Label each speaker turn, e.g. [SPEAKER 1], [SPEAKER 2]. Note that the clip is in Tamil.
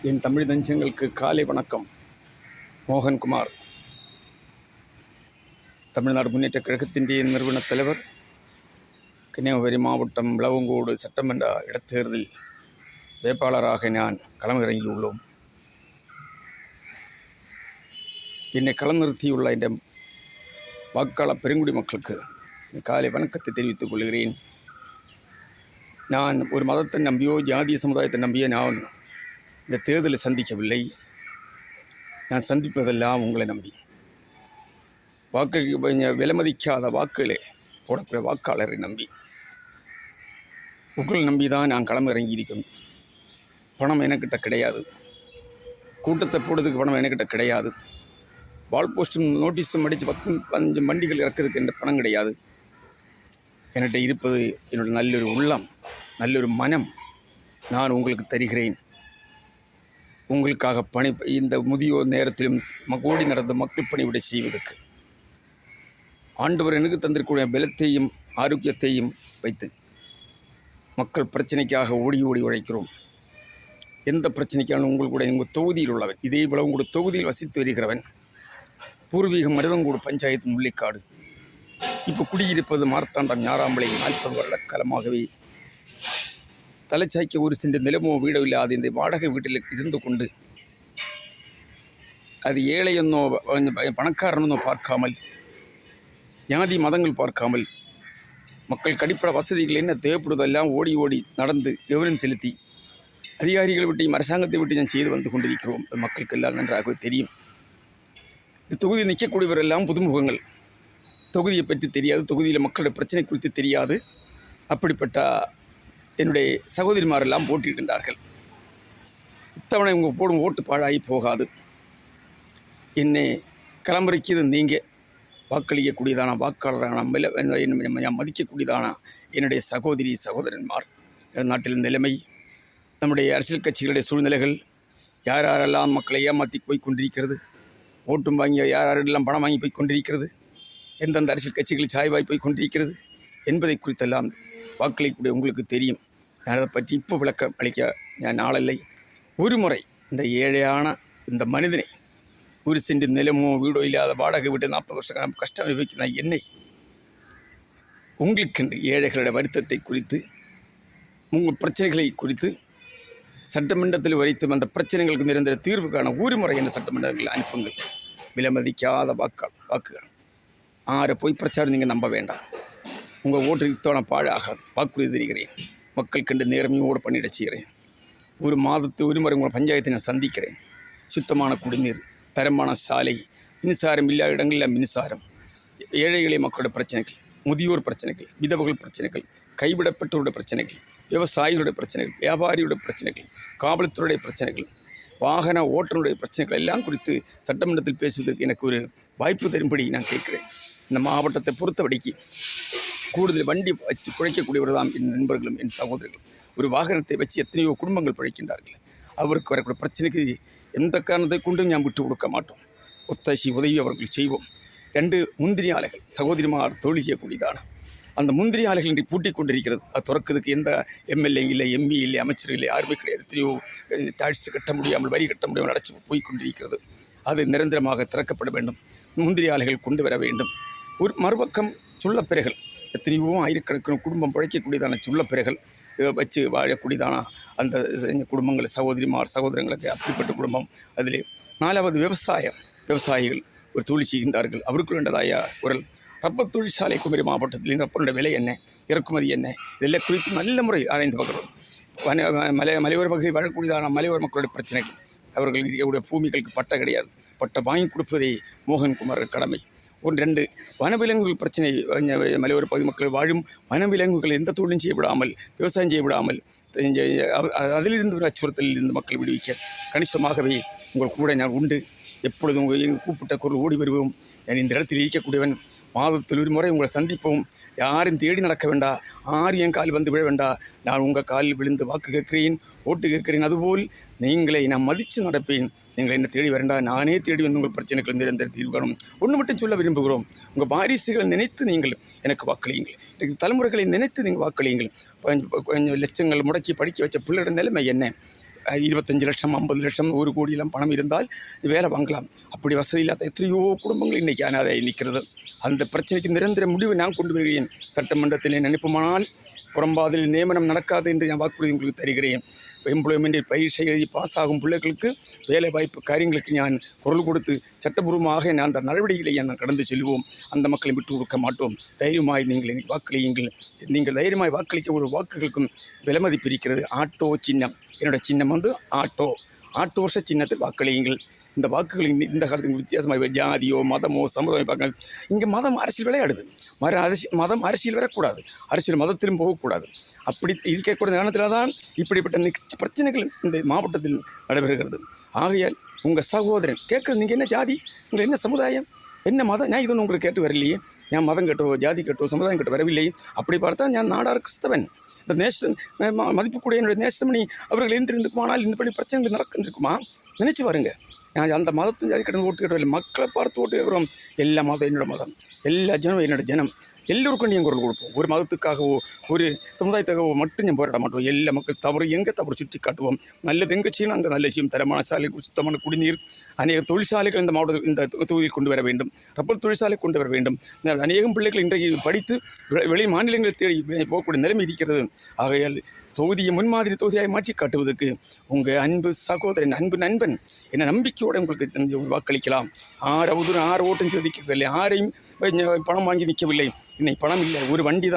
[SPEAKER 1] என் தமிழ் நெஞ்சங்களுக்கு காலை வணக்கம். மோகன்குமார், தமிழ்நாடு முன்னேற்ற கழகத்தின் நிறுவன தலைவர், கன்னியாகுமரி மாவட்டம் விளவங்கோடு சட்டமன்ற இடைத்தேர்தலில் வேட்பாளராக நான் களமிறங்கியுள்ளோம். என்னை களம் நிறுத்தியுள்ள இந்த வாக்காளர் பெருங்குடி மக்களுக்கு என் காலை வணக்கத்தை தெரிவித்துக் கொள்கிறேன். நான் ஒரு மதத்தை நம்பியோ ஜாதிய சமுதாயத்தை நம்பியோ நான் இந்த தேர்தலை சந்திக்கவில்லை. நான் சந்திப்பதெல்லாம் உங்களை நம்பி, விலைமதிக்காத வாக்குகளே போடக்கூடிய வாக்காளரை நம்பி, உங்களை நம்பி தான் நான் களமிறங்கி இருக்கேன். பணம் எனக்கிட்ட கிடையாது, கூட்டத்தை போடுறதுக்கு பணம் எனக்கிட்ட கிடையாது, வால் போஸ்ட்டும் நோட்டீஸும் அடித்து 10-15 வண்டிகள் இறக்கிறதுக்கு என்ற பணம் கிடையாது. என்கிட்ட இருப்பது என்னோட நல்லொரு உள்ளம், நல்லொரு மனம். நான் உங்களுக்கு தருகிறேன். உங்களுக்காக இந்த முதியோர் நேரத்திலும் ஓடி நடந்த மக்கள் பணிவிடை செய்வதற்கு ஆண்டவர் எனக்கு தந்திருக்கூடிய பலத்தையும் ஆரோக்கியத்தையும் வைத்து மக்கள் பிரச்சனைக்காக ஓடி உழைக்கிறோம். எந்த பிரச்சனைக்கான உங்கள் தொகுதியில் உள்ளவன், இதே போல உங்களுடைய தொகுதியில் வசித்து வருகிறவன், பூர்வீக மருதங்கூடு பஞ்சாயத்து முள்ளிக்காடு, இப்போ குடியிருப்பது மார்த்தாண்டம் ஞாராம்பளை 40 வருட காலமாகவே தலைச்சாய்க்க ஒரு சென்ற நிலமோ வீடோ இல்லாத இந்த வாடகை வீட்டில் இருந்து கொண்டு அது ஏழையென்னோ பணக்காரனோ பார்க்காமல், ஜாதி மதங்கள் பார்க்காமல், மக்கள் அடிப்படை வசதிகள் என்ன தேவைப்படுவதெல்லாம் ஓடி நடந்து கவனம் செலுத்தி அதிகாரிகளை விட்டு அரசாங்கத்தை விட்டு நான் செய்து வந்து கொண்டிருக்கிறோம். மக்களுக்கு எல்லாம் நன்றாகவே தெரியும். இந்த தொகுதியில் நிற்கக்கூடியவரெல்லாம் புதுமுகங்கள், தொகுதியை பற்றி தெரியாது, தொகுதியில் மக்களுடைய பிரச்சனை குறித்து தெரியாது. அப்படிப்பட்ட என்னுடைய சகோதரிமாரெல்லாம் போட்டியிடுகின்றார்கள். இத்தவணை உங்கள் போடும் ஓட்டு பாழாகி போகாது. என்னை களமிறக்கியது நீங்கள் வாக்களிக்கக்கூடியதான வாக்காளரான மதிக்கக்கூடியதான என்னுடைய சகோதரன்மார். நாட்டில் நிலைமை, நம்முடைய அரசியல் கட்சிகளுடைய சூழ்நிலைகள், யாரெல்லாம் மக்களை ஏமாற்றி போய் கொண்டிருக்கிறது, ஓட்டும் வாங்கி யாரெல்லாம் பணம் வாங்கி போய் கொண்டிருக்கிறது, எந்தெந்த அரசியல் கட்சிகள் சாய்வாய் போய் கொண்டிருக்கிறது என்பதை குறித்தெல்லாம் வாக்களிக்கக்கூடிய உங்களுக்கு தெரியும். நான் அதை பற்றி இப்போ விளக்கம் அளிக்க நான் நாளில்லை. ஒரு முறை இந்த ஏழையான இந்த மனிதனை, ஒரு சென்று நிலமோ வீடோ இல்லாத வாடகை விட்டு 40 வருஷம் கஷ்டம் அனுபவிக்கிற என்னை, உங்களுக்கென்று ஏழைகளுடைய வருத்தத்தை குறித்து, உங்கள் பிரச்சனைகளை குறித்து சட்டமன்றத்தில் வைத்து அந்த பிரச்சனைகளுக்கு நிரந்தர தீர்வு காண ஒரு முறை என்ற சட்டமன்றத்தில் அனுப்புங்கள். விலைமதிக்காத வாக்குகள் ஆறு போய் பிரச்சாரம் நீங்கள் நம்ப வேண்டாம். உங்கள் ஓட்டு இத்தோன பாழாகாது. வாக்குறுதி தெரிகிறேன். மக்கள் கண்டு நேர்மையோடு பண்ணிட செய்கிறேன். ஒரு மாதத்து ஒரு முறை உங்கள் பஞ்சாயத்தை நான் சந்திக்கிறேன். சுத்தமான குடிநீர், தரமான சாலை, மின்சாரம் இல்லாத இடங்களில் மின்சாரம், ஏழைகளே மக்களோட பிரச்சனைகள், முதியோர் பிரச்சனைகள், விதவைகள் பிரச்சனைகள், கைவிடப்பட்டவருடைய பிரச்சனைகள், விவசாயிகளுடைய பிரச்சனைகள், வியாபாரியுடைய பிரச்சனைகள், காவல்துறையுடைய பிரச்சனைகள், வாகன ஓட்டுநருடைய பிரச்சனைகள் எல்லாம் குறித்து சட்டமன்றத்தில் பேசுவதற்கு எனக்கு ஒரு வாய்ப்பு தரும்படி நான் கேட்கிறேன். இந்த மாவட்டத்தை பொறுத்தவரைக்கு கூடுதல் வண்டி வச்சு பிழைக்கக்கூடியவர் தான் என் நண்பர்களும் என் சகோதரர்களும். ஒரு வாகனத்தை வச்சு எத்தனையோ குடும்பங்கள் பிழைக்கின்றார்கள். அவருக்கு வரக்கூடிய பிரச்சனைக்கு எந்த காரணத்தை கொண்டும் நாம் விட்டு கொடுக்க மாட்டோம். ஒத்தாசி உதவி அவர்கள் செய்வோம். 2 முந்திரி ஆலைகள் சகோதரிமார் தொழில் செய்யக்கூடியதான அந்த முந்திரி ஆலைகள் இன்றைக்கு பூட்டிக் கொண்டிருக்கிறது. அது திறக்கிறதுக்கு எந்த எம்எல்ஏ இல்லை, எம்பி இல்லை, அமைச்சர் இல்லை, யாருமே கிடையாது. எத்தனையோ டாக்ஸ் கட்ட முடியாமல், வரி கட்ட முடியாமல் அடைச்சி போய் கொண்டிருக்கிறது. அது நிரந்தரமாக திறக்கப்பட வேண்டும். முந்திரி ஆலைகள் கொண்டு வர வேண்டும். ஒரு மறுபக்கம் சுள்ளப்பிறைகள், எத்தனையோ ஆயிரக்கணக்கான குடும்பம் பிழைக்கக்கூடியதான சுள்ளப்பிறைகள் வச்சு வாழக்கூடியதான அந்த குடும்பங்கள், சகோதரங்களுக்கு அப்படிப்பட்ட குடும்பம். அதில் 4வது விவசாயிகள் ஒரு தொழில் செய்கின்றார்கள். அவர்களுடையதாய குரல். ரப்பர் தொழிற்சாலை குமரி மாவட்டத்தில் ரப்பருடைய விலை என்ன, இறக்குமதி என்ன, இதெல்லாம் குறித்து நல்ல முறை ஆராய்ந்து பார்க்குறோம். மலையோர பகுதியில் வாழக்கூடியதான மலையோர மக்களுடைய பிரச்சனைகள், அவர்கள் இருக்கக்கூடிய பூமிகளுக்கு பட்டை கிடையாது. பட்டை வாங்கி கொடுப்பதே மோகன்குமார் கடமை. 2 வனவிலங்குகள் பிரச்சனை, மலையோர பகுதி மக்கள் வாழும் வனவிலங்குகள் எந்த தொழிலும் செய்யப்படாமல், விவசாயம் செய்யப்படாமல், அதிலிருந்து அச்சுறுத்தலில் இருந்து மக்கள் விடுவிக்க கணிசமாகவே உங்கள் கூட நான் உண்டு. எப்பொழுதும் உங்கள் கூப்பிட்ட குரல் ஓடி வருவோம். நான் இந்த இடத்தில் இருக்கக்கூடியவன். மாதத்தில் ஒரு முறை உங்களை சந்திப்போம். யாரும் தேடி நடக்க வேண்டா, யாரும் என் கால் வந்து விழ வேண்டா. நான் உங்கள் காலில் விழுந்து வாக்கு கேட்கிறேன், ஓட்டு கேட்கிறேன். அதுபோல் நீங்களை நான் மதித்து நடப்பேன். நீங்கள் என்ன தேடி வேண்டா, நானே தேடி வந்து உங்கள் பிரச்சனைகள் நிரந்தர தீர்வு காணும். ஒன்று மட்டும் சொல்ல விரும்புகிறோம். உங்கள் வாரிசுகளை நினைத்து நீங்கள் எனக்கு வாக்களியுங்கள். தலைமுறைகளை நினைத்து நீங்கள் வாக்களியுங்கள். கொஞ்சம் லட்சங்கள் முடக்கி படிக்க வச்ச பிள்ளையோட நிலைமை என்ன? 25 லட்சம் 50 லட்சம் 1 கோடியெல்லாம் பணம் இருந்தால் வேலை வாங்கலாம். அப்படி வசதி இல்லாத எத்தனையோ குடும்பங்கள் இன்றைக்கி அனாதை நிற்கிறது. அந்த பிரச்சனைக்கு நிரந்தர முடிவை நான் கொண்டு வருகிறேன். சட்டமன்றத்தில் நினைப்புமானால் புறம்பாதையில் நியமனம் நடக்காது என்று நான் வாக்குறுதி உங்களுக்கு தருகிறேன். எம்ப்ளாய்மெண்ட்டில் பரீட்சை எழுதி பாஸ் ஆகும் பிள்ளைகளுக்கு வேலை வாய்ப்பு காரியங்களுக்கு நான் குரல் கொடுத்து சட்டபூர்வமாக நான் அந்த நடவடிக்கைகளை நான் கடந்து செல்வோம். அந்த மக்களை விட்டு கொடுக்க மாட்டோம். தைரியமாய் நீங்கள் வாக்களியுங்கள். நீங்கள் தைரியமாய் வாக்களிக்க ஒரு வாக்குகளுக்கும் விலை மதிப்பு இருக்கிறது. ஆட்டோ சின்னம், என்னோடய சின்னம் வந்து ஆட்டோ வருஷ சின்னத்தில் வாக்களியுங்கள். இந்த வாக்குகள் இந்த காலத்துக்கு வித்தியாசமாக ஜாதியோ மதமோ சமுதாயம் பார்க்க இங்கே மதம் அரசியல் விளையாடுது. மதம் அரசியல் வரக்கூடாது. அரசியல் மதத்திலும் போகக்கூடாது. அப்படி இருக்கக்கூடிய காரணத்தில் தான் இப்படிப்பட்ட பிரச்சனைகள் இந்த மாவட்டத்தில் நடைபெறுகிறது. ஆகையால் உங்கள் சகோதரன் கேட்குறது, நீங்கள் என்ன ஜாதி, உங்கள் என்ன சமுதாயம், என்ன மதம், நான் இதுன்னு உங்களுக்கு கேட்டு வரலையே. நான் மதம் கேட்டோ ஜாதி கேட்டோ சமுதாயம் கேட்டோ வரவில்லை. அப்படி பார்த்தா நான் நாடார் கிறிஸ்தவன். இந்த மதிப்புக்கூடிய என்னுடைய நேசமணி அவர்கள் எழுந்திருந்துக்குமானால் இந்த படி பிரச்சனைகள் நடக்குமா நினச்சி பாருங்க. நான் அந்த மதத்தின் ஜாதி கடந்து ஓட்டு கேட்டவில்லை. மக்களை பார்த்து ஓட்டு கேட்குறோம். எல்லா மதம் என்னோடய மதம், எல்லா ஜனம் என்னோட ஜனம். எல்லோருக்கும் நீங்கள் குரல் கொடுப்போம். ஒரு மதத்துக்காகவோ ஒரு சமுதாயத்துக்காகவோ மட்டும் நான் போராட மாட்டோம். எல்லா மக்கள் தவறு சுற்றி காட்டுவோம். நல்லது எங்கே செய்யணும் அங்கே நல்ல விஷயம். தரமான சாலை, சுத்தமான குடிநீர், அநேக தொழிற்சாலைகள் இந்த மாவட்டத்தில் இந்த தொகுதியில் கொண்டு வர வேண்டும். ரப்பர் தொழிற்சாலை கொண்டு வர வேண்டும். அநேகம் பிள்ளைகள் இன்றைக்கு படித்து வெளி மாநிலங்களில் தேடி போகக்கூடிய நிலைமை இருக்கிறது. ஆகையால் தொகுதியை முன்மாதிரி தொகுதியாக மாற்றி காட்டுவதற்கு உங்கள் அன்பு சகோதரன், அன்பு நண்பன் என்ன நம்பிக்கையோடு உங்களுக்கு வாக்களிக்கலாம். ஆறு ஓட்டும் நிற்கவில்லை. யாரையும் பணம் வாங்கி நிற்கவில்லை. இன்னைக்கு பணம் இல்லை, ஒரு வண்டி தான்.